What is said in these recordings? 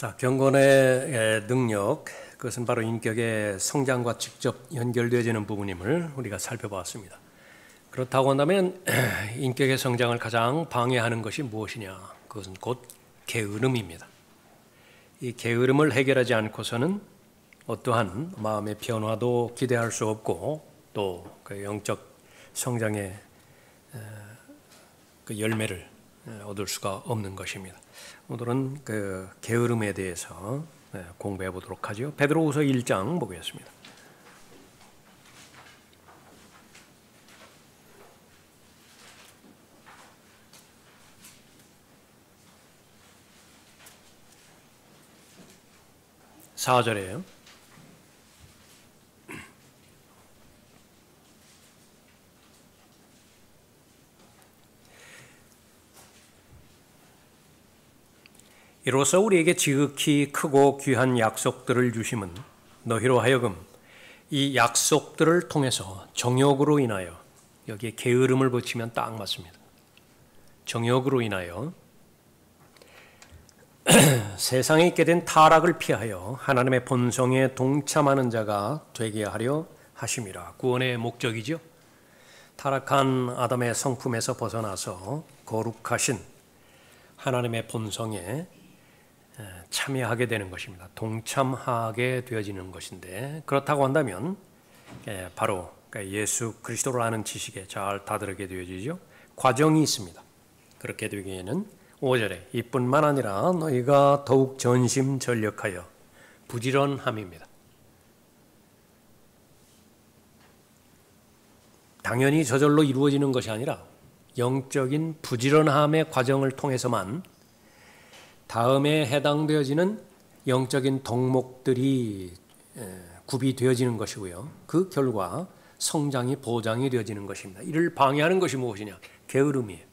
자, 경건의 능력, 그것은 바로 인격의 성장과 직접 연결되어지는 부분임을 우리가 살펴보았습니다. 그렇다고 한다면 인격의 성장을 가장 방해하는 것이 무엇이냐? 그것은 곧 게으름입니다. 이 게으름을 해결하지 않고서는 어떠한 마음의 변화도 기대할 수 없고 또 그 영적 성장의 그 열매를 얻을 수가 없는 것입니다. 오늘은 그 게으름에 대해서 공부해 보도록 하죠. 베드로후서 1장 보겠습니다. (4절이에요) 이로써 우리에게 지극히 크고 귀한 약속들을 주심은 너희로 하여금 이 약속들을 통해서 정욕으로 인하여, 여기에 게으름을 붙이면 딱 맞습니다. 정욕으로 인하여 세상에 있게 된 타락을 피하여 하나님의 본성에 동참하는 자가 되게 하려 하심이라. 구원의 목적이죠. 타락한 아담의 성품에서 벗어나서 거룩하신 하나님의 본성에 참여하게 되는 것입니다. 동참하게 되어지는 것인데, 그렇다고 한다면 바로 예수 그리스도를 아는 지식에 잘 다다르게 되어지죠. 과정이 있습니다. 그렇게 되기에는 5절에 이뿐만 아니라 너희가 더욱 전심전력하여 부지런함입니다. 당연히 저절로 이루어지는 것이 아니라 영적인 부지런함의 과정을 통해서만 다음에 해당되어지는 영적인 덕목들이 구비되어지는 것이고요. 그 결과 성장이 보장이 되어지는 것입니다. 이를 방해하는 것이 무엇이냐? 게으름이에요.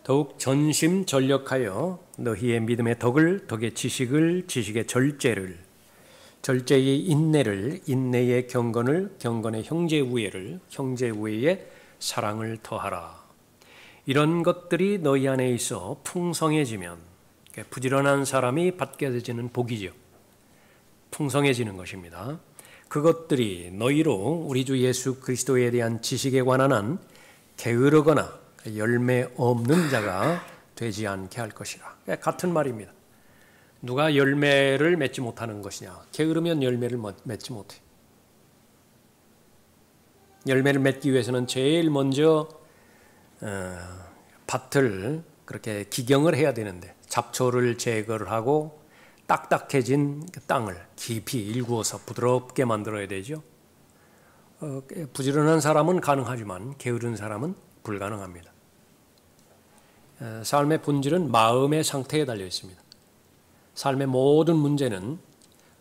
더욱 전심전력하여 너희의 믿음의 덕을, 덕의 지식을, 지식의 절제를, 절제의 인내를, 인내의 경건을, 경건의 형제우애를, 형제우애의 사랑을 더하라. 이런 것들이 너희 안에 있어 풍성해지면, 부지런한 사람이 받게 되지는 복이죠. 풍성해지는 것입니다. 그것들이 너희로 우리 주 예수 그리스도에 대한 지식에 관한 한 게으르거나 열매 없는 자가 되지 않게 할 것이라. 같은 말입니다. 누가 열매를 맺지 못하는 것이냐? 게으르면 열매를 맺지 못해. 열매를 맺기 위해서는 제일 먼저 밭을 그렇게 기경을 해야 되는데, 잡초를 제거를 하고 딱딱해진 땅을 깊이 일구어서 부드럽게 만들어야 되죠. 부지런한 사람은 가능하지만 게으른 사람은 불가능합니다. 삶의 본질은 마음의 상태에 달려 있습니다. 삶의 모든 문제는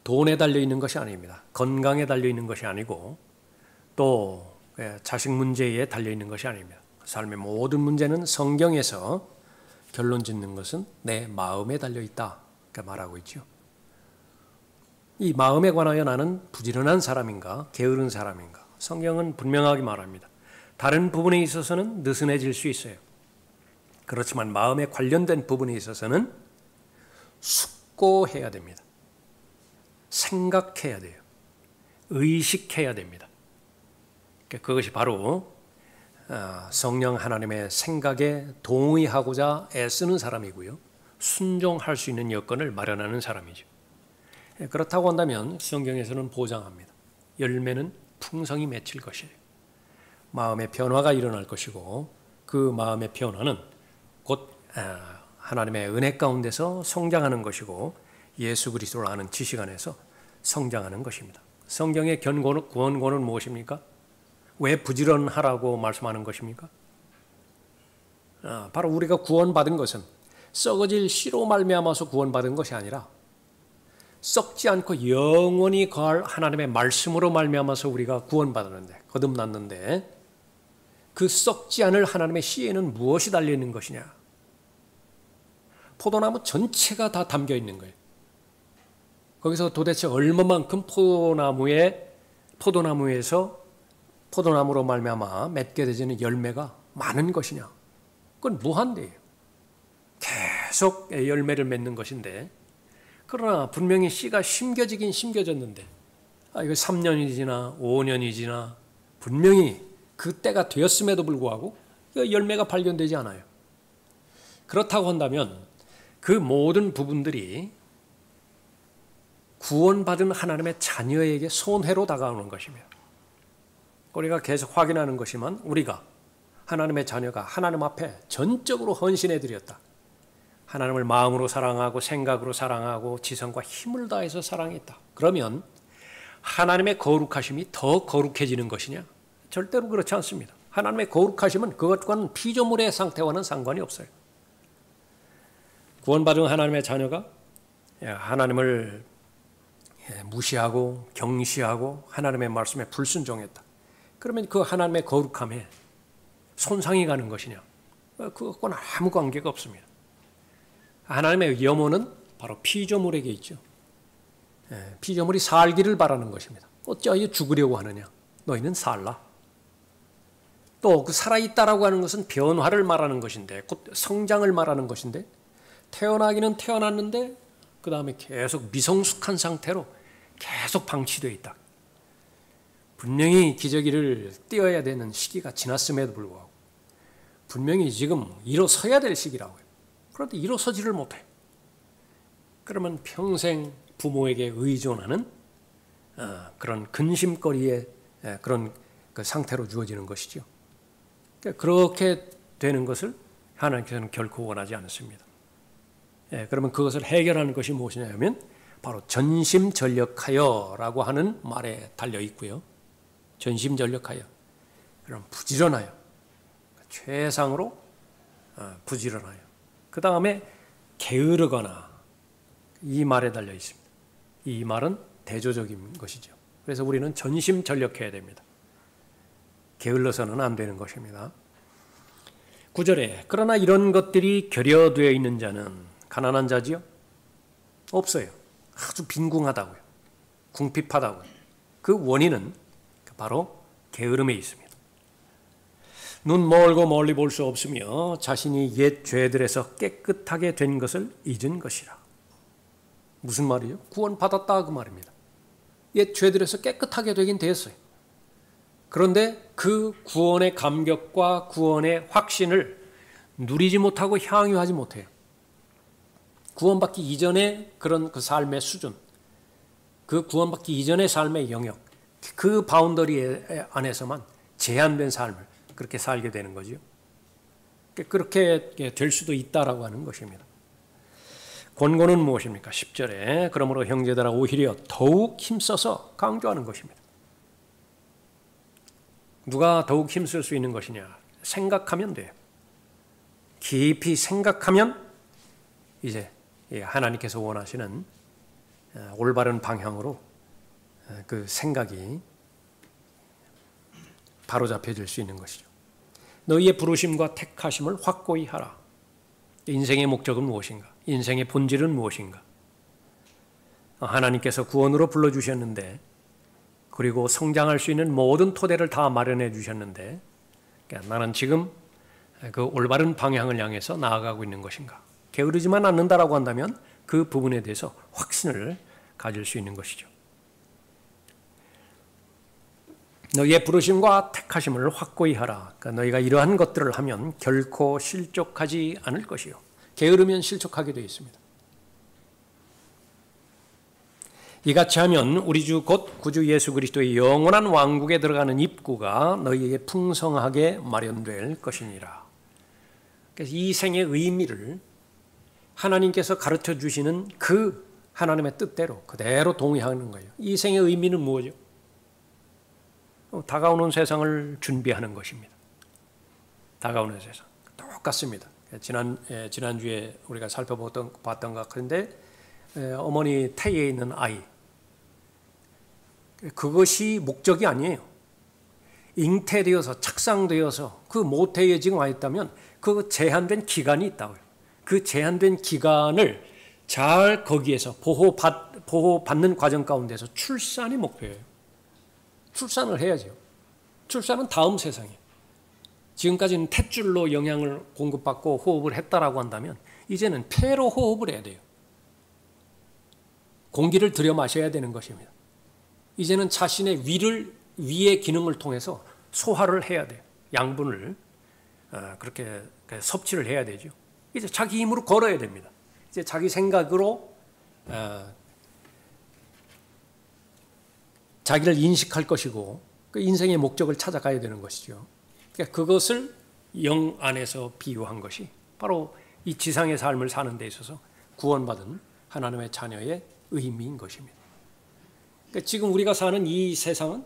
돈에 달려 있는 것이 아닙니다. 건강에 달려 있는 것이 아니고 또 자식 문제에 달려 있는 것이 아닙니다. 삶의 모든 문제는 성경에서 결론 짓는 것은 내 마음에 달려 있다, 그렇게 말하고 있죠. 이 마음에 관하여 나는 부지런한 사람인가 게으른 사람인가? 성경은 분명하게 말합니다. 다른 부분에 있어서는 느슨해질 수 있어요. 그렇지만 마음에 관련된 부분에 있어서는 숙고해야 됩니다. 생각해야 돼요. 의식해야 됩니다. 그것이 바로 성령 하나님의 생각에 동의하고자 애쓰는 사람이고요. 순종할 수 있는 여건을 마련하는 사람이죠. 그렇다고 한다면 성경에서는 보장합니다. 열매는 풍성히 맺힐 것이에요. 마음의 변화가 일어날 것이고 그 마음의 변화는 곧 하나님의 은혜 가운데서 성장하는 것이고 예수 그리스도를 아는 지식 안에서 성장하는 것입니다. 성경의 구원고는 무엇입니까? 왜 부지런하라고 말씀하는 것입니까? 바로 우리가 구원받은 것은 썩어질 씨로 말미암아서 구원받은 것이 아니라 썩지 않고 영원히 거할 하나님의 말씀으로 말미암아서 우리가 구원받았는데, 거듭났는데, 그 썩지 않을 하나님의 씨에는 무엇이 달려있는 것이냐? 포도나무 전체가 다 담겨 있는 거예요. 거기서 도대체 얼마만큼 포도나무에서 포도나무로 말미암아 맺게 되지는 열매가 많은 것이냐? 그건 무한대예요. 계속 열매를 맺는 것인데 그러나 분명히 씨가 심겨지긴 심겨졌는데 이거 3년이 지나 5년이 지나 분명히 그 때가 되었음에도 불구하고 열매가 발견되지 않아요. 그렇다고 한다면 그 모든 부분들이 구원받은 하나님의 자녀에게 손해로 다가오는 것입니다. 우리가 계속 확인하는 것이면 우리가 하나님의 자녀가 하나님 앞에 전적으로 헌신해 드렸다. 하나님을 마음으로 사랑하고 생각으로 사랑하고 지성과 힘을 다해서 사랑했다. 그러면 하나님의 거룩하심이 더 거룩해지는 것이냐? 절대로 그렇지 않습니다. 하나님의 거룩하심은 그것과는 피조물의 상태와는 상관이 없어요. 구원받은 하나님의 자녀가 하나님을 무시하고 경시하고 하나님의 말씀에 불순종했다. 그러면 그 하나님의 거룩함에 손상이 가는 것이냐? 그것과는 아무 관계가 없습니다. 하나님의 염원은 바로 피조물에게 있죠. 피조물이 살기를 바라는 것입니다. 어찌하여 죽으려고 하느냐? 너희는 살라. 또 그 살아있다라고 하는 것은 변화를 말하는 것인데 곧 성장을 말하는 것인데 태어나기는 태어났는데 그 다음에 계속 미성숙한 상태로 계속 방치되어 있다. 분명히 기저귀를 띄어야 되는 시기가 지났음에도 불구하고 분명히 지금 일어서야 될 시기라고요. 그런데 일어서지를 못해. 그러면 평생 부모에게 의존하는 그런 근심거리의 그런 그 상태로 주어지는 것이죠. 그렇게 되는 것을 하나님께서는 결코 원하지 않습니다. 그러면 그것을 해결하는 것이 무엇이냐 하면 바로 전심전력하여라고 하는 말에 달려 있고요. 전심전력하여. 그럼 부지런하여. 최상으로 부지런하여. 그 다음에 게으르거나 이 말에 달려 있습니다. 이 말은 대조적인 것이죠. 그래서 우리는 전심전력해야 됩니다. 게을러서는 안 되는 것입니다. 9절에 그러나 이런 것들이 결여되어 있는 자는 가난한 자지요? 없어요. 아주 빈궁하다고요. 궁핍하다고요. 그 원인은 바로 게으름에 있습니다. 눈 멀고 멀리 볼 수 없으며 자신이 옛 죄들에서 깨끗하게 된 것을 잊은 것이라. 무슨 말이죠? 구원받았다 그 말입니다. 옛 죄들에서 깨끗하게 되긴 됐어요. 그런데 그 구원의 감격과 구원의 확신을 누리지 못하고 향유하지 못해요. 구원받기 이전의 그런 그 삶의 수준, 그 구원받기 이전의 삶의 영역, 그 바운더리 안에서만 제한된 삶을 그렇게 살게 되는 거죠. 그렇게 될 수도 있다라고 하는 것입니다. 권고는 무엇입니까? 10절에 그러므로 형제들아 오히려 더욱 힘써서 강조하는 것입니다. 누가 더욱 힘쓸 수 있는 것이냐? 생각하면 돼요. 깊이 생각하면 이제 하나님께서 원하시는 올바른 방향으로 그 생각이 바로잡혀질 수 있는 것이죠. 너희의 부르심과 택하심을 확고히 하라. 인생의 목적은 무엇인가? 인생의 본질은 무엇인가? 하나님께서 구원으로 불러주셨는데 그리고 성장할 수 있는 모든 토대를 다 마련해 주셨는데 나는 지금 그 올바른 방향을 향해서 나아가고 있는 것인가? 게으르지만 않는다라고 한다면 그 부분에 대해서 확신을 가질 수 있는 것이죠. 너희의 부르심과 택하심을 확고히 하라. 그러니까 너희가 이러한 것들을 하면 결코 실족하지 않을 것이요. 게으르면 실족하게 되어 있습니다. 이같이 하면 우리 주 곧 구주 예수 그리스도의 영원한 왕국에 들어가는 입구가 너희에게 풍성하게 마련될 것이니라. 그래서 이 생의 의미를 하나님께서 가르쳐 주시는 그 하나님의 뜻대로 그대로 동의하는 거예요. 이 생의 의미는 무엇이죠? 다가오는 세상을 준비하는 것입니다. 다가오는 세상. 똑같습니다. 지난주에 우리가 봤던 것 같은데 어머니 태에 있는 아이. 그것이 목적이 아니에요. 잉태되어서 착상되어서 그 모태에 지금 와 있다면 그 제한된 기간이 있다고요. 그 제한된 기간을 잘 거기에서 보호받는 과정 가운데서 출산이 목표예요. 출산을 해야죠. 출산은 다음 세상이에요. 지금까지는 탯줄로 영양을 공급받고 호흡을 했다라고 한다면 이제는 폐로 호흡을 해야 돼요. 공기를 들여 마셔야 되는 것입니다. 이제는 자신의 위의 기능을 통해서 소화를 해야 돼요. 양분을 그렇게 섭취를 해야 되죠. 이제 자기 힘으로 걸어야 됩니다. 이제 자기 생각으로 자기를 인식할 것이고 그 인생의 목적을 찾아가야 되는 것이죠. 그러니까 그것을 영 안에서 비유한 것이 바로 이 지상의 삶을 사는 데 있어서 구원받은 하나님의 자녀의 의미인 것입니다. 그러니까 지금 우리가 사는 이 세상은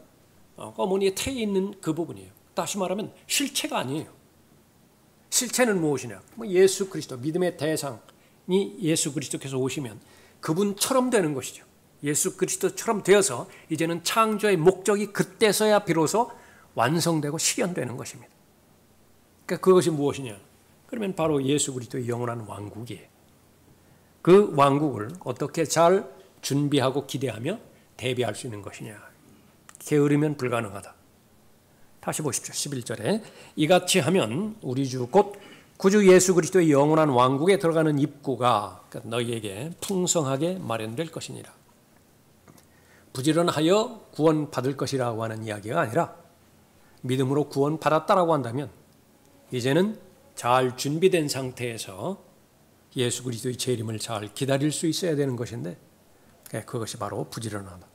어머니의 태에 있는 그 부분이에요. 다시 말하면 실체가 아니에요. 실체는 무엇이냐? 예수 그리스도, 믿음의 대상이 예수 그리스도께서 오시면 그분처럼 되는 것이죠. 예수 그리스도처럼 되어서 이제는 창조의 목적이 그때서야 비로소 완성되고 실현되는 것입니다. 그러니까 그것이 무엇이냐? 그러면 바로 예수 그리스도의 영원한 왕국이에요. 그 왕국을 어떻게 잘 준비하고 기대하며 대비할 수 있는 것이냐? 게으르면 불가능하다. 다시 보십시오. 11절에 이같이 하면 우리 주 곧 구주 예수 그리스도의 영원한 왕국에 들어가는 입구가 너희에게 풍성하게 마련될 것이니라. 부지런하여 구원받을 것이라고 하는 이야기가 아니라 믿음으로 구원받았다라고 한다면 이제는 잘 준비된 상태에서 예수 그리스도의 재림을 잘 기다릴 수 있어야 되는 것인데 그것이 바로 부지런하다.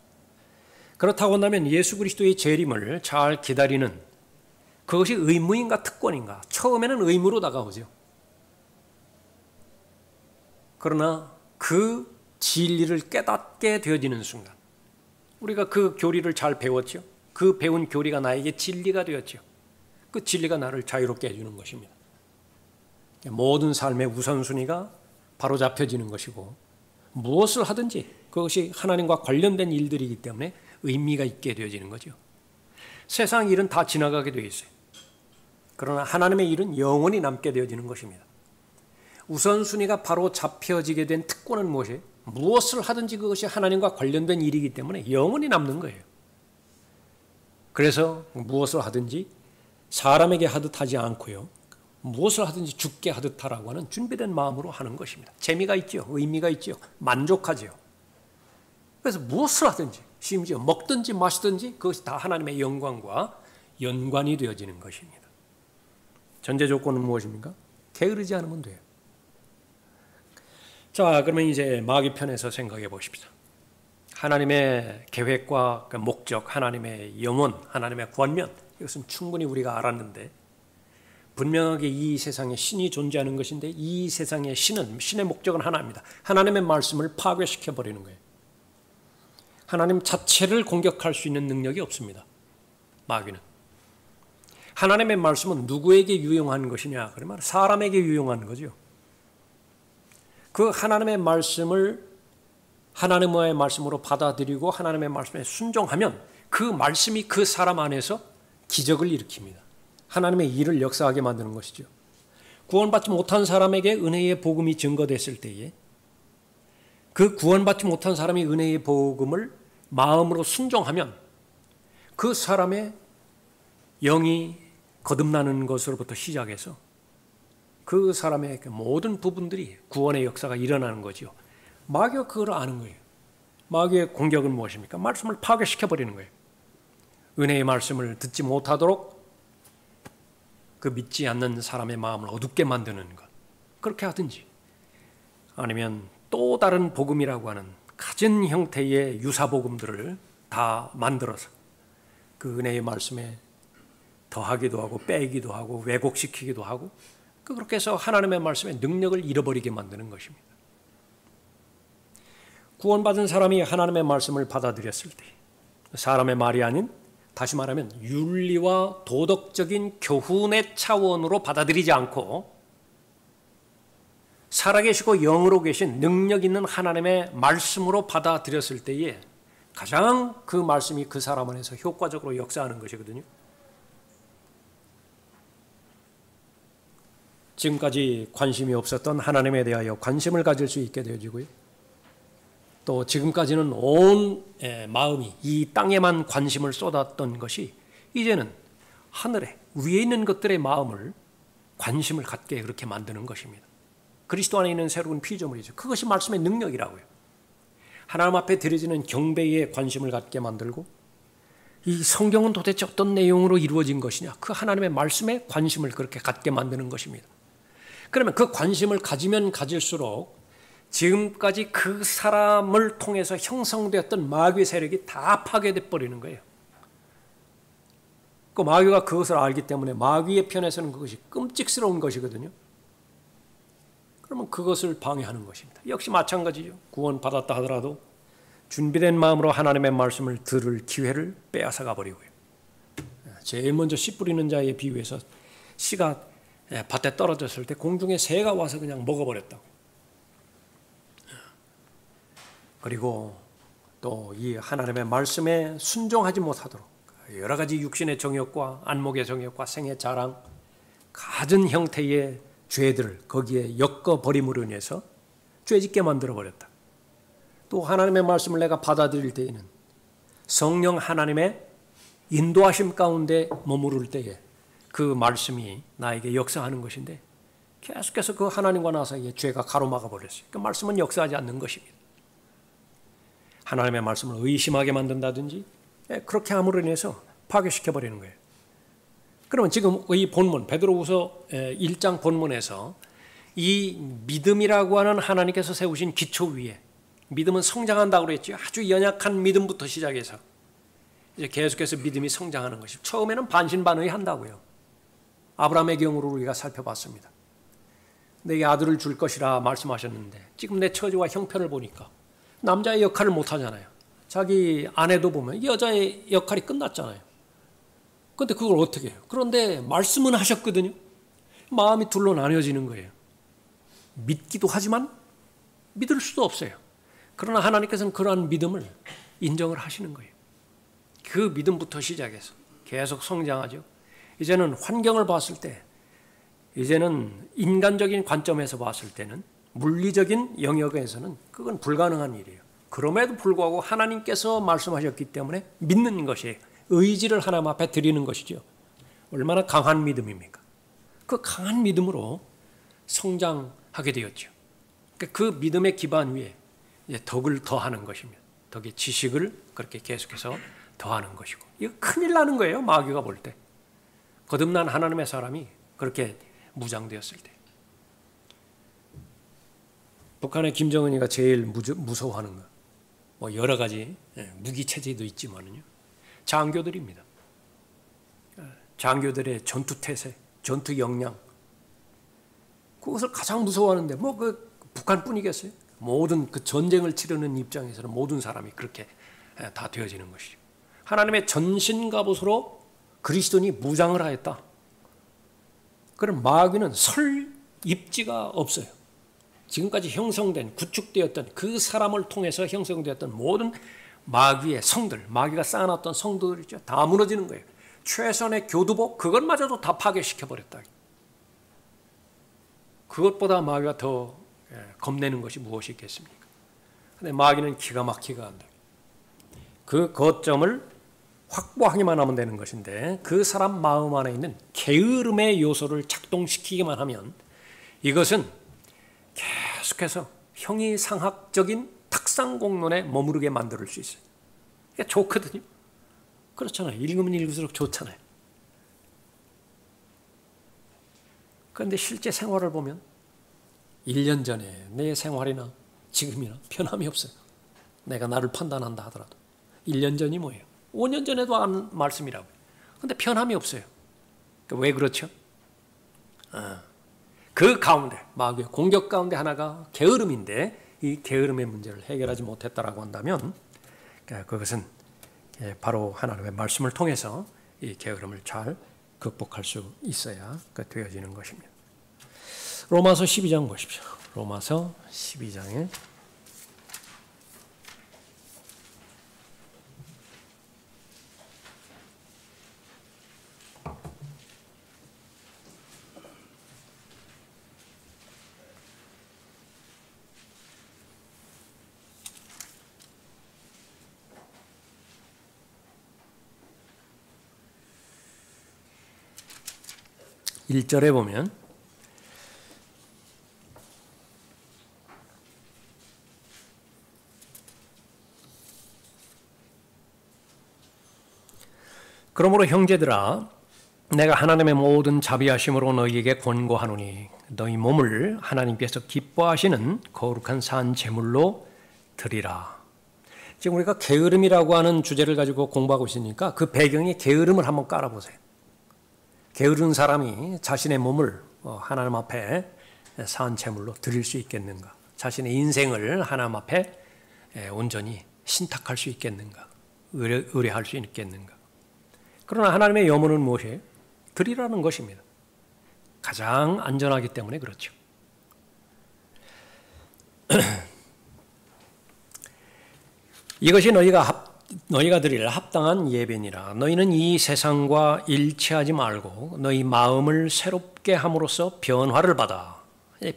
그렇다고 한다면 예수 그리스도의 재림을 잘 기다리는 그것이 의무인가 특권인가? 처음에는 의무로 다가오죠. 그러나 그 진리를 깨닫게 되어지는 순간 우리가 그 교리를 잘 배웠죠. 그 배운 교리가 나에게 진리가 되었죠. 그 진리가 나를 자유롭게 해주는 것입니다. 모든 삶의 우선순위가 바로잡혀지는 것이고 무엇을 하든지 그것이 하나님과 관련된 일들이기 때문에 의미가 있게 되어지는 거죠. 세상 일은 다 지나가게 되어 있어요. 그러나 하나님의 일은 영원히 남게 되어지는 것입니다. 우선순위가 바로 잡혀지게 된 특권은 무엇이에요? 무엇을 하든지 그것이 하나님과 관련된 일이기 때문에 영원히 남는 거예요. 그래서 무엇을 하든지 사람에게 하듯 하지 않고요. 무엇을 하든지 죽게 하듯 하라고 하는 준비된 마음으로 하는 것입니다. 재미가 있죠. 의미가 있죠. 만족하죠. 그래서 무엇을 하든지 심지어 먹든지 마시든지 그것이 다 하나님의 영광과 연관이 되어지는 것입니다. 전제 조건은 무엇입니까? 게으르지 않으면 돼요. 자, 그러면 이제 마귀 편에서 생각해 보십시다. 하나님의 계획과 그 목적, 하나님의 영원, 하나님의 권면 이것은 충분히 우리가 알았는데 분명하게 이 세상에 신이 존재하는 것인데 이 세상의 신의 목적은 하나입니다. 하나님의 말씀을 파괴시켜버리는 거예요. 하나님 자체를 공격할 수 있는 능력이 없습니다. 마귀는. 하나님의 말씀은 누구에게 유용한 것이냐? 그러면 사람에게 유용한 거죠. 그 하나님의 말씀을 하나님의 말씀으로 받아들이고 하나님의 말씀에 순종하면 그 말씀이 그 사람 안에서 기적을 일으킵니다. 하나님의 일을 역사하게 만드는 것이죠. 구원받지 못한 사람에게 은혜의 복음이 증거됐을 때에 그 구원받지 못한 사람이 은혜의 복음을 마음으로 순종하면 그 사람의 영이 거듭나는 것으로부터 시작해서 그 사람의 모든 부분들이 구원의 역사가 일어나는 거죠. 마귀가 그걸 아는 거예요. 마귀의 공격은 무엇입니까? 말씀을 파괴시켜버리는 거예요. 은혜의 말씀을 듣지 못하도록 그 믿지 않는 사람의 마음을 어둡게 만드는 것. 그렇게 하든지 아니면 또 다른 복음이라고 하는 갖은 형태의 유사복음들을 다 만들어서 그 은혜의 말씀에 더하기도 하고 빼기도 하고 왜곡시키기도 하고 그렇게 해서 하나님의 말씀의 능력을 잃어버리게 만드는 것입니다. 구원받은 사람이 하나님의 말씀을 받아들였을 때 사람의 말이 아닌 다시 말하면 윤리와 도덕적인 교훈의 차원으로 받아들이지 않고 살아계시고 영으로 계신 능력 있는 하나님의 말씀으로 받아들였을 때에 가장 그 말씀이 그 사람 안에서 효과적으로 역사하는 것이거든요. 지금까지 관심이 없었던 하나님에 대하여 관심을 가질 수 있게 되어지고요. 또 지금까지는 온 마음이 이 땅에만 관심을 쏟았던 것이 이제는 하늘에 위에 있는 것들의 마음을 관심을 갖게 그렇게 만드는 것입니다. 그리스도 안에 있는 새로운 피조물이죠. 그것이 말씀의 능력이라고요. 하나님 앞에 드려지는 경배에 관심을 갖게 만들고 이 성경은 도대체 어떤 내용으로 이루어진 것이냐 그 하나님의 말씀에 관심을 그렇게 갖게 만드는 것입니다. 그러면 그 관심을 가지면 가질수록 지금까지 그 사람을 통해서 형성되었던 마귀의 세력이 다 파괴돼 버리는 거예요. 그 마귀가 그것을 알기 때문에 마귀의 편에서는 그것이 끔찍스러운 것이거든요. 그러면 그것을 방해하는 것입니다. 역시 마찬가지죠. 구원받았다 하더라도 준비된 마음으로 하나님의 말씀을 들을 기회를 빼앗아가 버리고요. 제일 먼저 씨 뿌리는 자의 비유에서 씨가 밭에 떨어졌을 때 공중에 새가 와서 그냥 먹어버렸다고. 그리고 또 이 하나님의 말씀에 순종하지 못하도록 여러 가지 육신의 정욕과 안목의 정욕과 생의 자랑, 갖은 형태의 죄들을 거기에 엮어버림으로 인해서 죄짓게 만들어버렸다. 또 하나님의 말씀을 내가 받아들일 때에는 성령 하나님의 인도하심 가운데 머무를 때에 그 말씀이 나에게 역사하는 것인데 계속해서 그 하나님과 나 사이에 죄가 가로막아 버렸어요. 그 말씀은 역사하지 않는 것입니다. 하나님의 말씀을 의심하게 만든다든지 그렇게 함으로 인해서 파괴시켜버리는 거예요. 그러면 지금 이 본문 베드로후서 1장 본문에서 이 믿음이라고 하는 하나님께서 세우신 기초 위에 믿음은 성장한다고 그랬죠. 아주 연약한 믿음부터 시작해서 이제 계속해서 믿음이 성장하는 것이 처음에는 반신반의한다고요. 아브라함의 경우를 우리가 살펴봤습니다. 내게 아들을 줄 것이라 말씀하셨는데 지금 내 처지와 형편을 보니까 남자의 역할을 못하잖아요. 자기 아내도 보면 여자의 역할이 끝났잖아요. 그런데 그걸 어떻게 해요? 그런데 말씀은 하셨거든요. 마음이 둘로 나뉘어지는 거예요. 믿기도 하지만 믿을 수도 없어요. 그러나 하나님께서는 그러한 믿음을 인정을 하시는 거예요. 그 믿음부터 시작해서 계속 성장하죠. 이제는 환경을 봤을 때 이제는 인간적인 관점에서 봤을 때는 물리적인 영역에서는 그건 불가능한 일이에요. 그럼에도 불구하고 하나님께서 말씀하셨기 때문에 믿는 것이에요. 의지를 하나님 앞에 드리는 것이죠. 얼마나 강한 믿음입니까? 그 강한 믿음으로 성장하게 되었죠. 그 믿음의 기반 위에 이제 덕을 더하는 것입니다. 덕의 지식을 그렇게 계속해서 더하는 것이고 이거 큰일 나는 거예요. 마귀가 볼 때. 거듭난 하나님의 사람이 그렇게 무장되었을 때. 북한의 김정은이가 제일 무서워하는 거, 뭐 여러 가지 무기 체제도 있지만은요, 장교들입니다. 장교들의 전투 태세, 전투 역량, 그것을 가장 무서워하는데 뭐 그 북한뿐이겠어요? 모든 그 전쟁을 치르는 입장에서는 모든 사람이 그렇게 다 되어지는 것이죠. 하나님의 전신갑옷으로 그리스도인이 무장을 하였다. 그럼 마귀는 설 입지가 없어요. 지금까지 형성된 구축되었던 그 사람을 통해서 형성되었던 모든 마귀의 성들, 마귀가 쌓아놨던 성들이 있죠. 다 무너지는 거예요. 최선의 교두보 그것마저도 다 파괴시켜버렸다. 그것보다 마귀가 더 겁내는 것이 무엇이 있겠습니까? 근데 마귀는 기가 막히게 한다. 그 거점을 확보하기만 하면 되는 것인데 그 사람 마음 안에 있는 게으름의 요소를 작동시키기만 하면 이것은 계속해서 형이상학적인 탁상공론에 머무르게 만들 수 있어요. 이게 좋거든요. 그렇잖아요. 읽으면 읽을수록 좋잖아요. 그런데 실제 생활을 보면 1년 전에 내 생활이나 지금이나 변함이 없어요. 내가 나를 판단한다 하더라도 1년 전이 뭐예요? 5년 전에도 한 말씀이라고요. 그런데 변함이 없어요. 왜 그렇죠? 그 가운데 마귀의 공격 가운데 하나가 게으름인데 이 게으름의 문제를 해결하지 못했다라고 한다면 그것은 바로 하나님의 말씀을 통해서 이 게으름을 잘 극복할 수 있어야 되어지는 것입니다. 로마서 12장 보십시오. 로마서 12장에 1절에 보면 그러므로 형제들아, 내가 하나님의 모든 자비하심으로 너희에게 권고하노니 너희 몸을 하나님께서 기뻐하시는 거룩한 산 제물로 드리라. 지금 우리가 게으름이라고 하는 주제를 가지고 공부하고 있으니까 그 배경에 게으름을 한번 깔아보세요. 게으른 사람이 자신의 몸을 하나님 앞에 산 제물로 드릴 수 있겠는가? 자신의 인생을 하나님 앞에 온전히 신탁할 수 있겠는가? 의뢰할 수 있겠는가? 그러나 하나님의 염원은 무엇이에요? 드리라는 것입니다. 가장 안전하기 때문에 그렇죠. 이것이 너희가 드릴 합당한 예배니라. 너희는 이 세상과 일치하지 말고 너희 마음을 새롭게 함으로써 변화를 받아.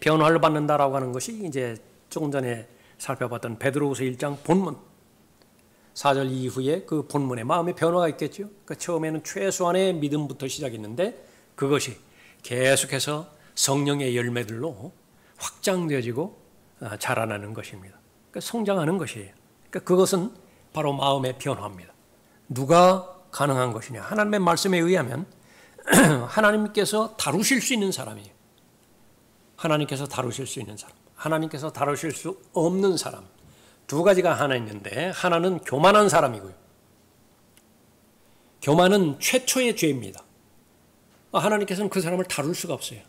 변화를 받는다라고 하는 것이 이제 조금 전에 살펴봤던 베드로후서 1장 본문 4절 이후에 그 본문에 마음의 변화가 있겠죠. 그러니까 처음에는 최소한의 믿음부터 시작했는데 그것이 계속해서 성령의 열매들로 확장되어지고 자라나는 것입니다. 그러니까 성장하는 것이에요. 그러니까 그것은 바로 마음의 변화입니다. 누가 가능한 것이냐? 하나님의 말씀에 의하면 하나님께서 다루실 수 있는 사람이에요. 하나님께서 다루실 수 있는 사람, 하나님께서 다루실 수 없는 사람. 두 가지가 하나 있는데 하나는 교만한 사람이고요. 교만은 최초의 죄입니다. 하나님께서는 그 사람을 다룰 수가 없어요.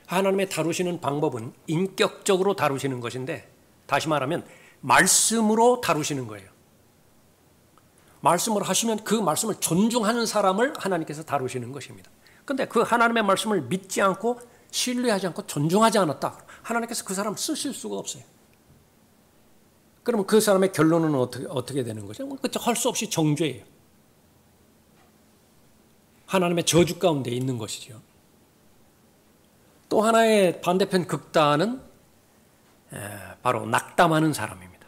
하나님의 다루시는 방법은 인격적으로 다루시는 것인데 다시 말하면 말씀으로 다루시는 거예요. 말씀을 하시면 그 말씀을 존중하는 사람을 하나님께서 다루시는 것입니다. 그런데 그 하나님의 말씀을 믿지 않고 신뢰하지 않고 존중하지 않았다. 하나님께서 그 사람을 쓰실 수가 없어요. 그러면 그 사람의 결론은 어떻게 되는 거죠? 할 수 없이 정죄예요. 하나님의 저주 가운데 있는 것이죠. 또 하나의 반대편 극단은 바로 낙담하는 사람입니다.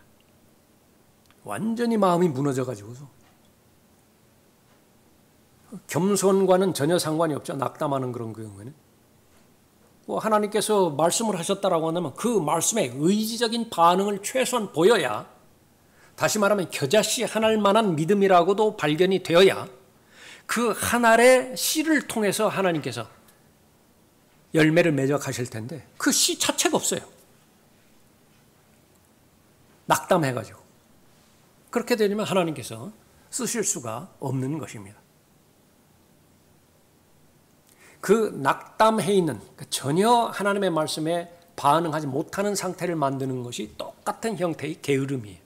완전히 마음이 무너져가지고서 겸손과는 전혀 상관이 없죠. 낙담하는 그런 경우에는. 하나님께서 말씀을 하셨다라고 한다면 그 말씀에 의지적인 반응을 최소한 보여야, 다시 말하면 겨자씨 한 알 만한 믿음이라고도 발견이 되어야 그 한 알의 씨를 통해서 하나님께서 열매를 맺어 가실 텐데 그 씨 자체가 없어요. 낙담해가지고. 그렇게 되면 하나님께서 쓰실 수가 없는 것입니다. 그 낙담해 있는, 전혀 하나님의 말씀에 반응하지 못하는 상태를 만드는 것이 똑같은 형태의 게으름이에요.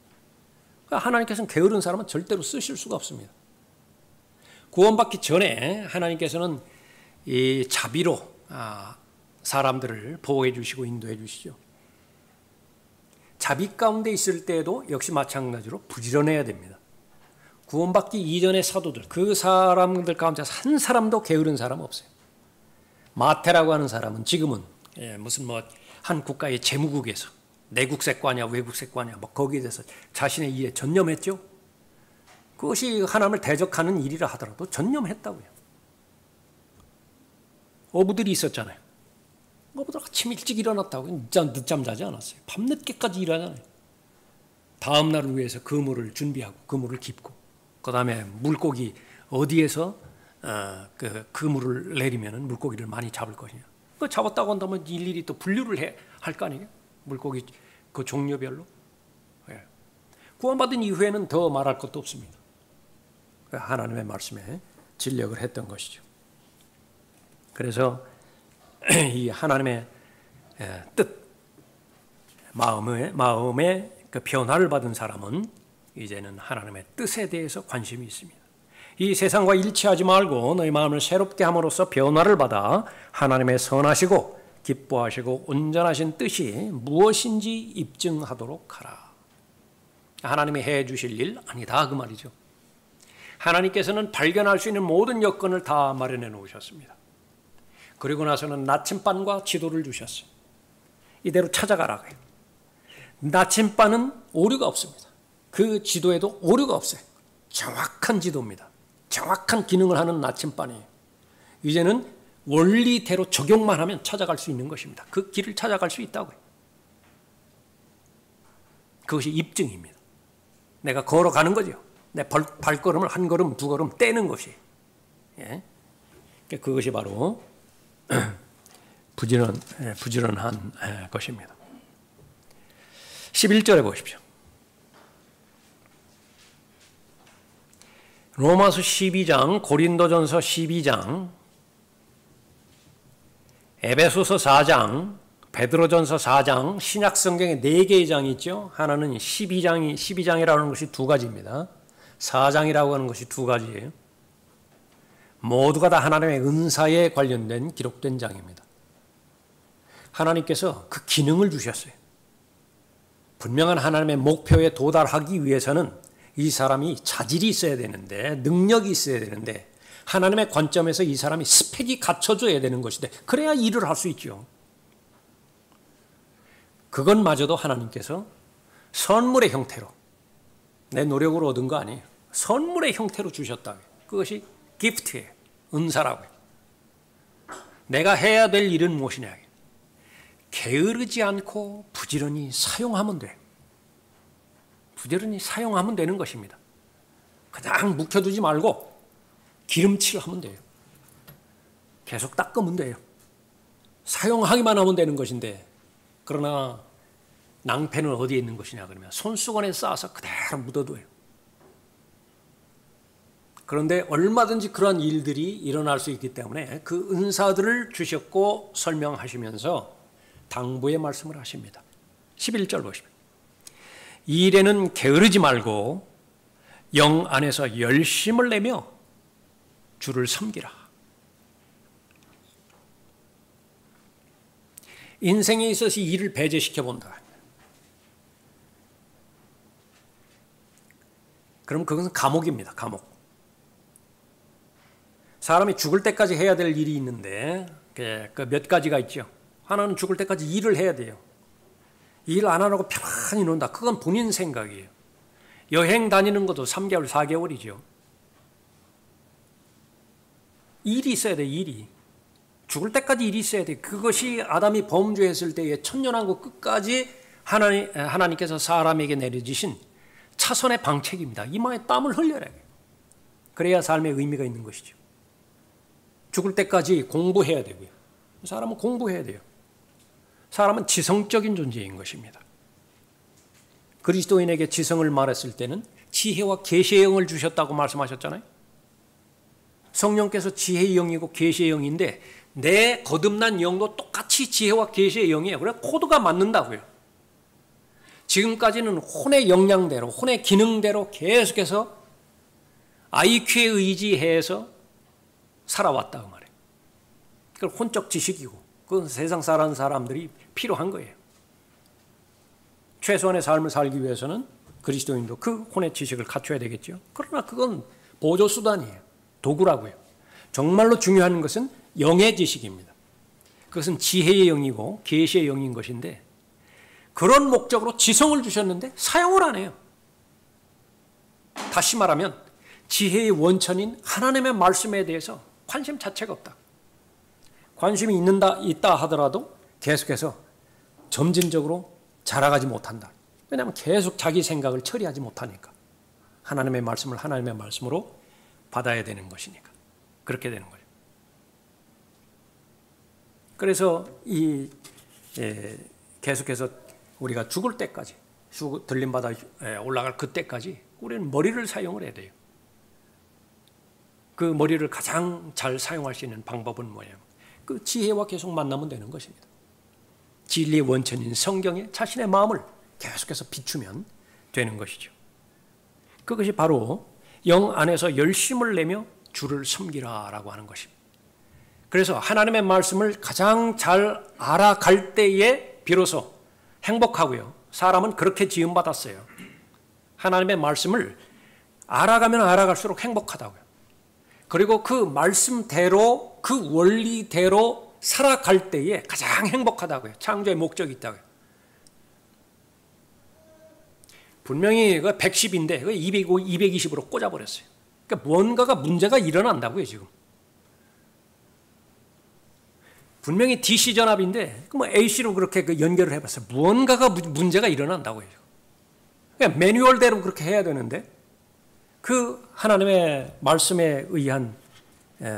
하나님께서는 게으른 사람은 절대로 쓰실 수가 없습니다. 구원받기 전에 하나님께서는 이 자비로 사람들을 보호해 주시고 인도해 주시죠. 자비 가운데 있을 때에도 역시 마찬가지로 부지런해야 됩니다. 구원받기 이전의 사도들, 그 사람들 가운데 한 사람도 게으른 사람 없어요. 마태라고 하는 사람은 지금은 무슨 한 국가의 재무국에서 내국세과냐 외국세과냐 거기에 대해서 자신의 일에 전념했죠. 그것이 하나님을 대적하는 일이라 하더라도 전념했다고요. 어부들이 있었잖아요. 어부들 아침 일찍 일어났다고 늦잠 자지 않았어요. 밤늦게까지 일하잖아요. 다음 날을 위해서 그물을 준비하고 그물을 깁고 그 다음에 물고기 어디에서 그 그물을 내리면 물고기를 많이 잡을 것이냐. 그 잡았다고 한다면 일일이 또 분류를 할 거 아니에요. 물고기 그 종류별로. 구원받은 이후에는 더 말할 것도 없습니다. 하나님의 말씀에 진력을 했던 것이죠. 그래서 이 하나님의 뜻, 마음의 그 변화를 받은 사람은 이제는 하나님의 뜻에 대해서 관심이 있습니다. 이 세상과 일치하지 말고 너희 마음을 새롭게 함으로써 변화를 받아 하나님의 선하시고 기뻐하시고 온전하신 뜻이 무엇인지 입증하도록 하라. 하나님이 해 주실 일 아니다 그 말이죠. 하나님께서는 발견할 수 있는 모든 여건을 다 마련해 놓으셨습니다. 그리고 나서는 나침반과 지도를 주셨어요. 이대로 찾아가라고 해요. 나침반은 오류가 없습니다. 그 지도에도 오류가 없어요. 정확한 지도입니다. 정확한 기능을 하는 나침반이에요. 이제는 원리대로 적용만 하면 찾아갈 수 있는 것입니다. 그 길을 찾아갈 수 있다고요. 그것이 입증입니다. 내가 걸어가는 거죠. 내 발걸음을 한 걸음 두 걸음 떼는 것이. 예. 그것이 바로 부지런한 것입니다. 11절에 보십시오. 로마서 12장, 고린도전서 12장, 에베소서 4장, 베드로전서 4장, 신약성경에 4개의 장이 있죠. 하나는 12장이라는 것이 두 가지입니다. 4장이라고 하는 것이 두 가지예요. 모두가 다 하나님의 은사에 관련된 기록된 장입니다. 하나님께서 그 기능을 주셨어요. 분명한 하나님의 목표에 도달하기 위해서는 이 사람이 자질이 있어야 되는데, 능력이 있어야 되는데, 하나님의 관점에서 이 사람이 스펙이 갖춰져야 되는 것인데, 그래야 일을 할 수 있죠. 그것마저도 하나님께서 선물의 형태로, 내 노력으로 얻은 거 아니에요. 선물의 형태로 주셨다. 그것이 기프트예요. 은사라고요. 내가 해야 될 일은 무엇이냐. 게으르지 않고 부지런히 사용하면 돼요. 부지런히 사용하면 되는 것입니다. 그냥 묵혀두지 말고 기름칠하면 돼요. 계속 닦으면 돼요. 사용하기만 하면 되는 것인데, 그러나 낭패는 어디에 있는 것이냐 그러면 손수건에 싸서 그대로 묻어둬요. 그런데 얼마든지 그러한 일들이 일어날 수 있기 때문에 그 은사들을 주셨고 설명하시면서 당부의 말씀을 하십니다. 11절 보십시오. 이 일에는 게으르지 말고 영 안에서 열심을 내며 주를 섬기라. 인생에 있어서 일을 배제시켜 본다. 그럼 그것은 감옥입니다. 감옥. 사람이 죽을 때까지 해야 될 일이 있는데 그 몇 가지가 있죠. 하나는 죽을 때까지 일을 해야 돼요. 일 안 하라고 편안히 논다. 그건 본인 생각이에요. 여행 다니는 것도 3개월, 4개월이죠. 일이 있어야 돼, 일이. 죽을 때까지 일이 있어야 돼. 그것이 아담이 범죄했을 때의 천년왕국 끝까지 하나님께서 사람에게 내려주신 차선의 방책입니다. 이마에 땀을 흘려야 해요. 그래야 삶의 의미가 있는 것이죠. 죽을 때까지 공부해야 되고요. 사람은 공부해야 돼요. 사람은 지성적인 존재인 것입니다. 그리스도인에게 지성을 말했을 때는 지혜와 계시의 영을 주셨다고 말씀하셨잖아요. 성령께서 지혜의 영이고 계시의 영인데 내 거듭난 영도 똑같이 지혜와 계시의 영이에요. 그래 코드가 맞는다고요. 지금까지는 혼의 역량대로, 혼의 기능대로 계속해서 IQ에 의지해서 살아왔다 그 말이에요. 그건 혼적 지식이고 그건 세상 사는 사람들이 필요한 거예요. 최소한의 삶을 살기 위해서는 그리스도인도 그 혼의 지식을 갖춰야 되겠죠. 그러나 그건 보조수단이에요. 도구라고요. 정말로 중요한 것은 영의 지식입니다. 그것은 지혜의 영이고 계시의 영인 것인데 그런 목적으로 지성을 주셨는데 사용을 안 해요. 다시 말하면 지혜의 원천인 하나님의 말씀에 대해서 관심 자체가 없다. 관심이 있다 하더라도 계속해서 점진적으로 자라가지 못한다. 왜냐하면 계속 자기 생각을 처리하지 못하니까. 하나님의 말씀을 하나님의 말씀으로 받아야 되는 것이니까. 그렇게 되는 거예요. 그래서 계속해서 우리가 죽을 때까지, 들림받아 올라갈 그때까지 우리는 머리를 사용을 해야 돼요. 그 머리를 가장 잘 사용할 수 있는 방법은 뭐예요? 그 지혜와 계속 만나면 되는 것입니다. 진리의 원천인 성경에 자신의 마음을 계속해서 비추면 되는 것이죠. 그것이 바로 영 안에서 열심을 내며 주를 섬기라라고 하는 것입니다. 그래서 하나님의 말씀을 가장 잘 알아갈 때에 비로소 행복하고요. 사람은 그렇게 지음받았어요. 하나님의 말씀을 알아가면 알아갈수록 행복하다고요. 그리고 그 말씀대로 그 원리대로 살아갈 때에 가장 행복하다고요. 창조의 목적이 있다고요. 분명히 110인데 220으로 꽂아버렸어요. 그러니까 뭔가가 문제가 일어난다고요 지금. 분명히 DC 전압인데 AC로 그렇게 연결을 해봤어요. 무언가가 문제가 일어난다고요. 그러니까 매뉴얼대로 그렇게 해야 되는데 그 하나님의 말씀에 의한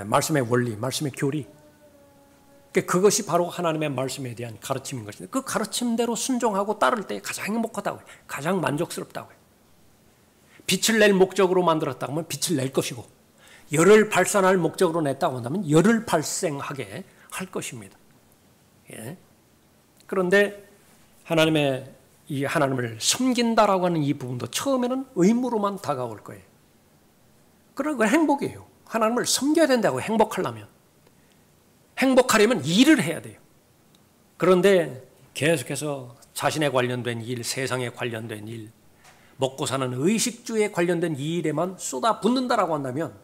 말씀의 원리, 말씀의 교리. 그것이 바로 하나님의 말씀에 대한 가르침인 것인데 그 가르침대로 순종하고 따를 때 가장 행복하다고 해요. 가장 만족스럽다고 해요. 빛을 낼 목적으로 만들었다고 하면 빛을 낼 것이고 열을 발산할 목적으로 냈다고 한다면 열을 발생하게 할 것입니다. 예. 그런데 하나님을 섬긴다라고 하는 이 부분도 처음에는 의무로만 다가올 거예요. 그런 건 행복이에요. 하나님을 섬겨야 된다고 행복하려면. 행복하려면 일을 해야 돼요. 그런데 계속해서 자신에 관련된 일, 세상에 관련된 일, 먹고 사는 의식주에 관련된 이 일에만 쏟아붓는다라고 한다면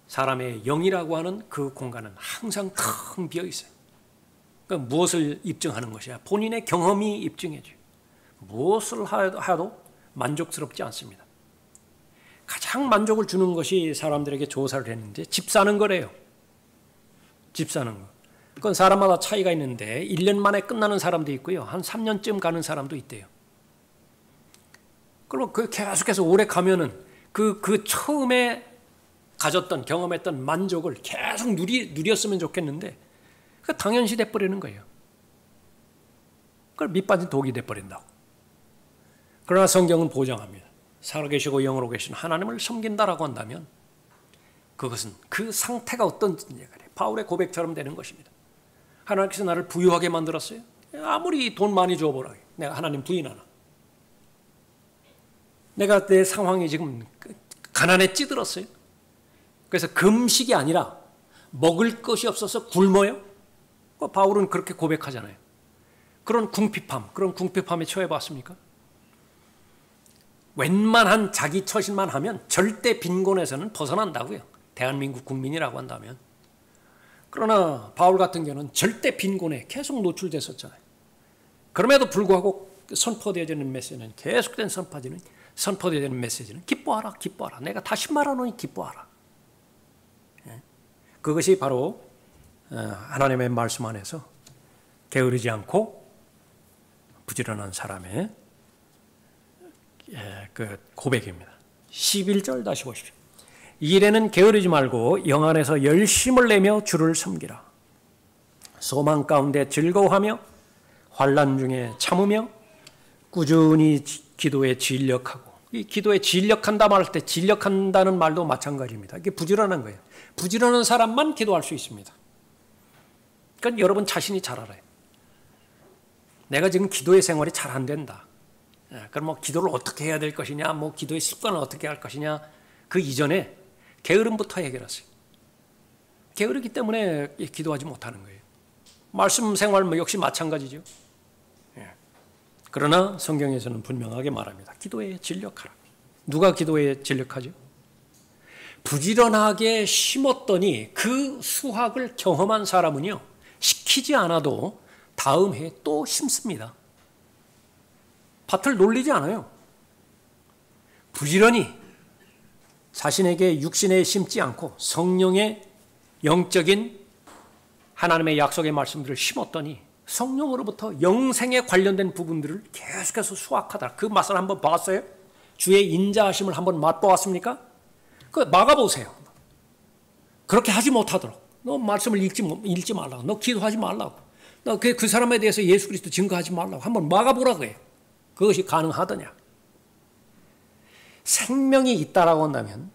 사람의 영이라고 하는 그 공간은 항상 텅 비어 있어요. 그러니까 무엇을 입증하는 것이야? 본인의 경험이 입증해줘요. 무엇을 해도 만족스럽지 않습니다. 가장 만족을 주는 것이 사람들에게 조사를 했는데 집 사는 거래요. 집 사는 거. 그건 사람마다 차이가 있는데 1년 만에 끝나는 사람도 있고요. 한 3년쯤 가는 사람도 있대요. 그리고 계속해서 오래 가면은 그 처음에 가졌던 경험했던 만족을 계속 누렸으면 좋겠는데 그 당연시 돼버리는 거예요. 그걸 밑빠진 독이 돼버린다고. 그러나 성경은 보장합니다. 살아계시고 영으로 계신 하나님을 섬긴다라고 한다면 그것은 그 상태가 어떤지 바울의 고백처럼 되는 것입니다. 하나님께서 나를 부유하게 만들었어요. 아무리 돈 많이 줘보라. 내가 하나님 부인하나. 내가 내 상황이 지금 가난에 찌들었어요. 그래서 금식이 아니라 먹을 것이 없어서 굶어요. 바울은 그렇게 고백하잖아요. 그런 궁핍함에 처해봤습니까? 웬만한 자기 처신만 하면 절대 빈곤에서는 벗어난다고요. 대한민국 국민이라고 한다면. 그러나 바울 같은 경우는 절대 빈곤에 계속 노출됐었잖아요. 그럼에도 불구하고 선포되어지는 메시지는 계속된 선포되어지는 메시지는 기뻐하라, 기뻐하라. 내가 다시 말하노니 기뻐하라. 그것이 바로 하나님의 말씀 안에서 게으르지 않고 부지런한 사람의 그 고백입니다. 11절 다시 보십시오. 일에는 게으르지 말고 영 안에서 열심을 내며 주를 섬기라. 소망 가운데 즐거워하며 환난 중에 참으며 꾸준히 기도에 진력하고, 이 기도에 진력한다 말할 때 진력한다는 말도 마찬가지입니다. 이게 부지런한 거예요. 부지런한 사람만 기도할 수 있습니다. 그러니까 여러분 자신이 잘 알아요. 내가 지금 기도의 생활이 잘 안 된다. 그럼 뭐 기도를 어떻게 해야 될 것이냐, 뭐 기도의 습관을 어떻게 할 것이냐, 그 이전에 게으름부터 해결하세요. 게으르기 때문에 기도하지 못하는 거예요. 말씀 생활 역시 마찬가지죠. 그러나 성경에서는 분명하게 말합니다. 기도에 진력하라. 누가 기도에 진력하죠? 부지런하게 심었더니 그 수확을 경험한 사람은요, 시키지 않아도 다음 해에 또 심습니다. 밭을 놀리지 않아요. 부지런히 자신에게 육신에 심지 않고 성령의 영적인 하나님의 약속의 말씀들을 심었더니 성령으로부터 영생에 관련된 부분들을 계속해서 수확하다. 그 맛을 한번 봤어요? 주의 인자하심을 한번 맛보았습니까? 그 막아보세요. 그렇게 하지 못하도록. 너 말씀을 읽지 말라고. 너 기도하지 말라고. 너 그 사람에 대해서 예수 그리스도 증거하지 말라고. 한번 막아보라고 해요. 그것이 가능하더냐? 생명이 있다라고 한다면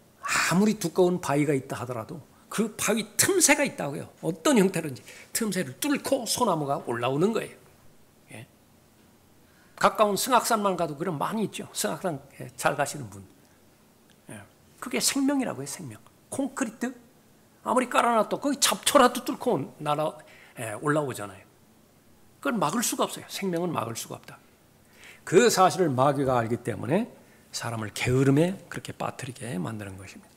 아무리 두꺼운 바위가 있다 하더라도 그 바위 틈새가 있다고요. 어떤 형태로든지 틈새를 뚫고 소나무가 올라오는 거예요. 예? 가까운 승악산만 가도 그런 많이 있죠. 승악산 잘 가시는 분. 예. 그게 생명이라고 해요. 생명. 콘크리트 아무리 깔아놔도 거기 잡초라도 뚫고 올라오잖아요. 그걸 막을 수가 없어요. 생명은 막을 수가 없다. 그 사실을 마귀가 알기 때문에 사람을 게으름에 그렇게 빠뜨리게 만드는 것입니다.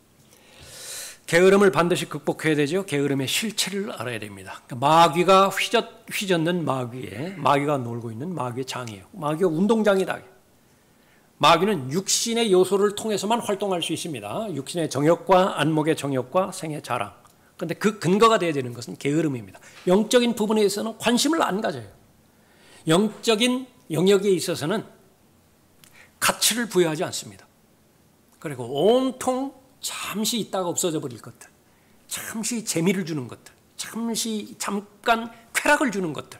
게으름을 반드시 극복해야 되죠. 게으름의 실체를 알아야 됩니다. 마귀가 휘젓는 마귀가 놀고 있는 마귀의 장이에요. 마귀가 운동장이다. 마귀는 육신의 요소를 통해서만 활동할 수 있습니다. 육신의 정욕과 안목의 정욕과 생의 자랑. 그런데 그 근거가 되어야 되는 것은 게으름입니다. 영적인 부분에 있어서는 관심을 안 가져요. 영적인 영역에 있어서는 가치를 부여하지 않습니다. 그리고 온통 잠시 있다가 없어져 버릴 것들. 잠시 재미를 주는 것들, 잠깐 쾌락을 주는 것들.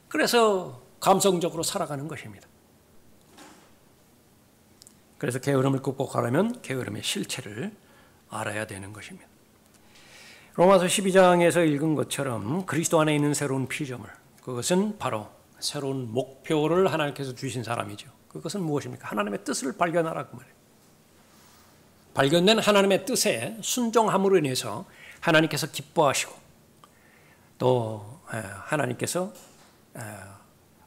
그래서 감성적으로 살아가는 것입니다. 그래서 게으름을 극복하려면 게으름의 실체를 알아야 되는 것입니다. 로마서 12장에서 읽은 것처럼 그리스도 안에 있는 새로운 피조물, 그것은 바로 새로운 목표를 하나님께서 주신 사람이죠. 그것은 무엇입니까? 하나님의 뜻을 발견하라고 말해요. 발견된 하나님의 뜻에 순종함으로 인해서 하나님께서 기뻐하시고 또 하나님께서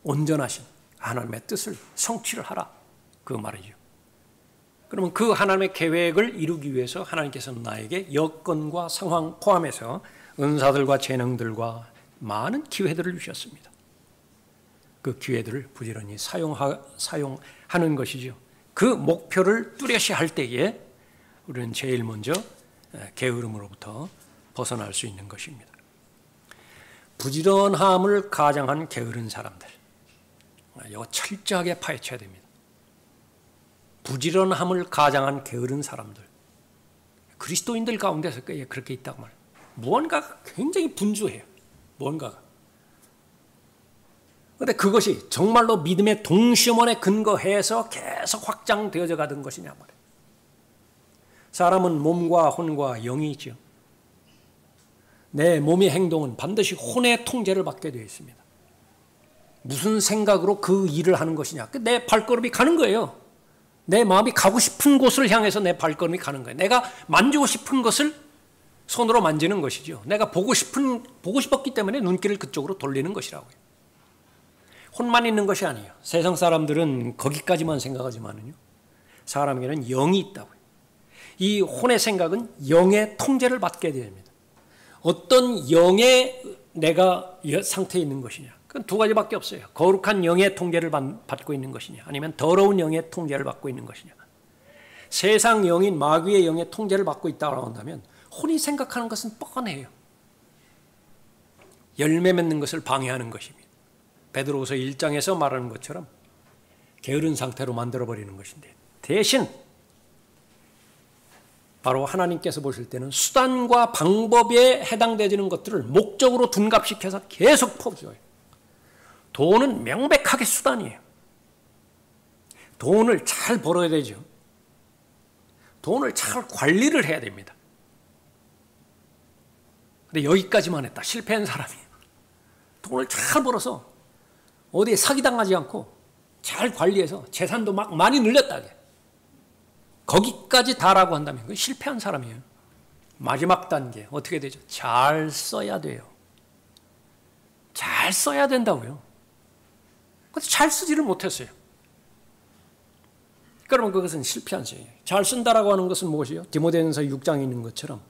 온전하신 하나님의 뜻을 성취를 하라, 그 말이죠. 그러면 그 하나님의 계획을 이루기 위해서 하나님께서는 나에게 여건과 상황 포함해서 은사들과 재능들과 많은 기회들을 주셨습니다. 그 기회들을 부지런히 사용하는 것이죠. 그 목표를 뚜렷이 할 때에 우리는 제일 먼저 게으름으로부터 벗어날 수 있는 것입니다. 부지런함을 가장한 게으른 사람들, 이거 철저하게 파헤쳐야 됩니다. 부지런함을 가장한 게으른 사람들, 그리스도인들 가운데서 그렇게 있다고 말해요. 무언가가 굉장히 분주해요. 무언가가. 그런데 그것이 정말로 믿음의 동시원에 근거해서 계속 확장되어져 가던 것이냐 말이에요. 사람은 몸과 혼과 영이죠. 내 몸의 행동은 반드시 혼의 통제를 받게 되어 있습니다. 무슨 생각으로 그 일을 하는 것이냐. 내 발걸음이 가는 거예요. 내 마음이 가고 싶은 곳을 향해서 내 발걸음이 가는 거예요. 내가 만지고 싶은 것을 손으로 만지는 것이죠. 내가 보고 싶었기 때문에 눈길을 그쪽으로 돌리는 것이라고요. 혼만 있는 것이 아니에요. 세상 사람들은 거기까지만 생각하지만요, 사람에게는 영이 있다고요. 이 혼의 생각은 영의 통제를 받게 됩니다. 어떤 영의 내가 상태에 있는 것이냐. 그건 두 가지밖에 없어요. 거룩한 영의 통제를 받고 있는 것이냐, 아니면 더러운 영의 통제를 받고 있는 것이냐. 세상 영인 마귀의 영의 통제를 받고 있다고 한다면 혼이 생각하는 것은 뻔해요. 열매 맺는 것을 방해하는 것입니다. 베드로후서 1장에서 말하는 것처럼 게으른 상태로 만들어버리는 것인데, 대신 바로 하나님께서 보실 때는 수단과 방법에 해당되는 것들을 목적으로 둔갑시켜서 계속 퍼부어요. 돈은 명백하게 수단이에요. 돈을 잘 벌어야 되죠. 돈을 잘 관리를 해야 됩니다. 근데 여기까지만 했다. 실패한 사람이에요. 돈을 잘 벌어서 어디에 사기당하지 않고 잘 관리해서 재산도 막 많이 늘렸다. 거기까지 다라고 한다면 그건 실패한 사람이에요. 마지막 단계 어떻게 되죠? 잘 써야 돼요. 잘 써야 된다고요. 근데 잘 쓰지를 못했어요. 그러면 그것은 실패한 셈이에요. 잘 쓴다라고 하는 것은 무엇이요? 디모데전서 6장에 있는 것처럼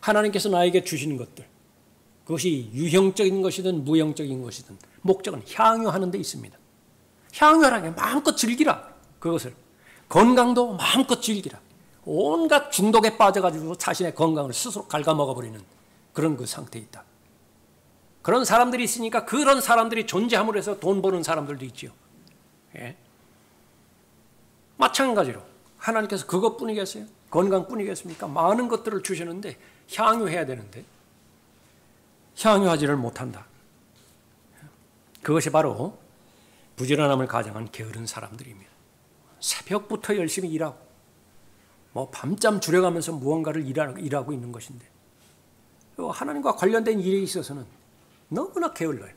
하나님께서 나에게 주시는 것들, 그것이 유형적인 것이든 무형적인 것이든 목적은 향유하는 데 있습니다. 향유하라는 게 마음껏 즐기라. 그것을 건강도 마음껏 즐기라. 온갖 중독에 빠져가지고 자신의 건강을 스스로 갉아먹어버리는 그런 그 상태에 있다. 그런 사람들이 있으니까 그런 사람들이 존재함으로 해서 돈 버는 사람들도 있죠. 예. 마찬가지로 하나님께서 그것뿐이겠어요? 건강뿐이겠습니까? 많은 것들을 주시는데 향유해야 되는데 향유하지를 못한다. 그것이 바로 부지런함을 가장한 게으른 사람들입니다. 새벽부터 열심히 일하고 밤잠 줄여가면서 무언가를 일하고 있는 것인데 하나님과 관련된 일에 있어서는 너무나 게을러요.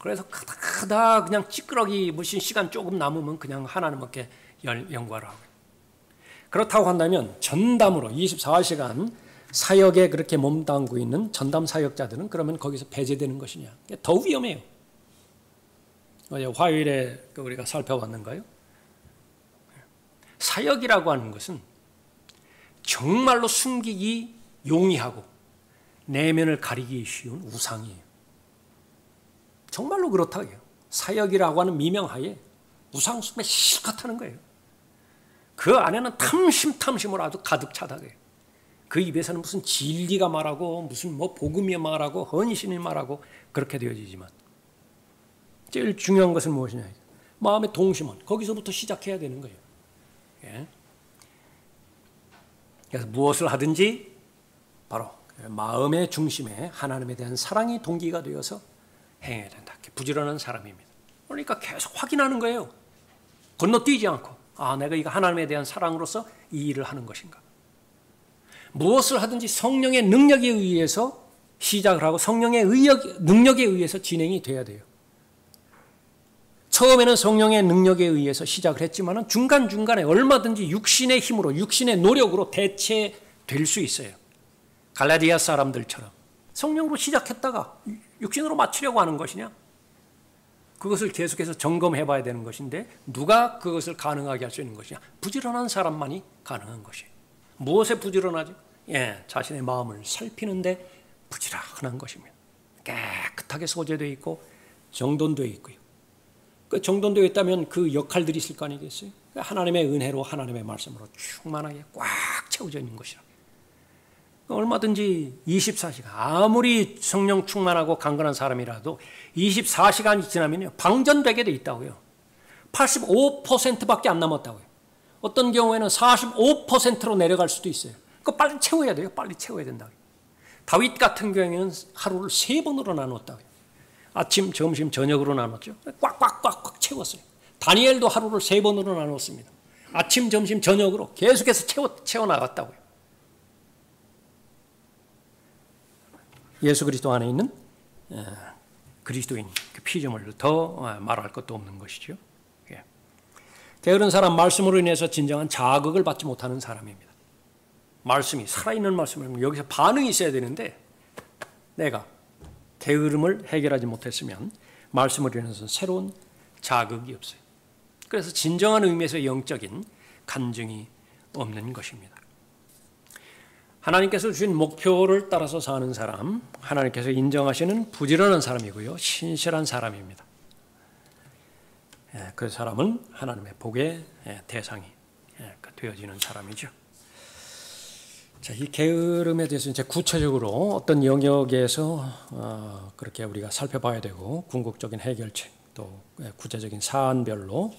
그래서 가다 그냥 찌끄러기 무슨 시간 조금 남으면 그냥 하나님께 연구하러 하고요. 그렇다고 한다면 전담으로 24시간 사역에 그렇게 몸담고 있는 전담 사역자들은 그러면 거기서 배제되는 것이냐? 더 위험해요. 어제 화요일에 우리가 살펴봤는가요? 사역이라고 하는 것은 정말로 숨기기 용이하고 내면을 가리기 쉬운 우상이에요. 정말로 그렇다고요. 사역이라고 하는 미명하에 우상 숭배 실컷 하는 거예요. 그 안에는 탐심으로 아주 가득 차다고요. 그 입에서는 무슨 진리가 말하고 무슨 복음이 말하고 헌신이 말하고 그렇게 되어지지만 제일 중요한 것은 무엇이냐? 마음의 동심은 거기서부터 시작해야 되는 거예요. 예. 그래서 무엇을 하든지 바로 마음의 중심에 하나님에 대한 사랑이 동기가 되어서 행해야 된다. 부지런한 사람입니다. 그러니까 계속 확인하는 거예요. 건너뛰지 않고 내가 이거 하나님에 대한 사랑으로서 이 일을 하는 것인가. 무엇을 하든지 성령의 능력에 의해서 시작을 하고 성령의 능력에 의해서 진행이 돼야 돼요. 처음에는 성령의 능력에 의해서 시작을 했지만 중간중간에 얼마든지 육신의 힘으로 육신의 노력으로 대체될 수 있어요. 갈라디아 사람들처럼 성령으로 시작했다가 육신으로 마치려고 하는 것이냐? 그것을 계속해서 점검해 봐야 되는 것인데 누가 그것을 가능하게 할 수 있는 것이냐? 부지런한 사람만이 가능한 것이에요. 무엇에 부지런하죠? 자신의 마음을 살피는데 부지런한 것입니다. 깨끗하게 소재되어 있고 정돈되어 있고요. 그 정돈되어 있다면 그 역할들이 있을 거 아니겠어요? 하나님의 은혜로 하나님의 말씀으로 충만하게 꽉 채워져 있는 것이라. 얼마든지 24시간 아무리 성령 충만하고 강건한 사람이라도 24시간이 지나면요 방전되게 돼 있다고요. 85%밖에 안 남았다고요. 어떤 경우에는 45%로 내려갈 수도 있어요. 그거 빨리 채워야 돼요. 빨리 채워야 된다고요. 다윗 같은 경우에는 하루를 3번으로 나눴다고요. 아침, 점심, 저녁으로 나눴죠. 꽉꽉꽉꽉 채웠어요. 다니엘도 하루를 3번으로 나눴습니다. 아침, 점심, 저녁으로 계속해서 채워나갔다고요. 예수 그리스도 안에 있는 그리스도인 그 피조물을 더 말할 것도 없는 것이죠. 게으른 사람, 말씀으로 인해서 진정한 자극을 받지 못하는 사람입니다. 말씀이 살아있는 말씀을 여기서 반응이 있어야 되는데 내가 게으름을 해결하지 못했으면 말씀으로 인해서 새로운 자극이 없어요. 그래서 진정한 의미에서 영적인 간증이 없는 것입니다. 하나님께서 주신 목표를 따라서 사는 사람, 하나님께서 인정하시는 부지런한 사람이고요. 신실한 사람입니다. 그 사람은 하나님의 복의 대상이 되어지는 사람이죠. 자, 이 게으름에 대해서 이제 구체적으로 어떤 영역에서 그렇게 우리가 살펴봐야 되고 궁극적인 해결책 또 구체적인 사안별로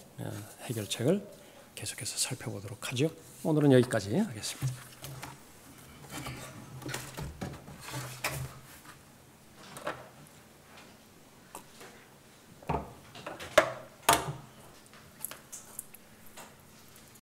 해결책을 계속해서 살펴보도록 하죠. 오늘은 여기까지 하겠습니다.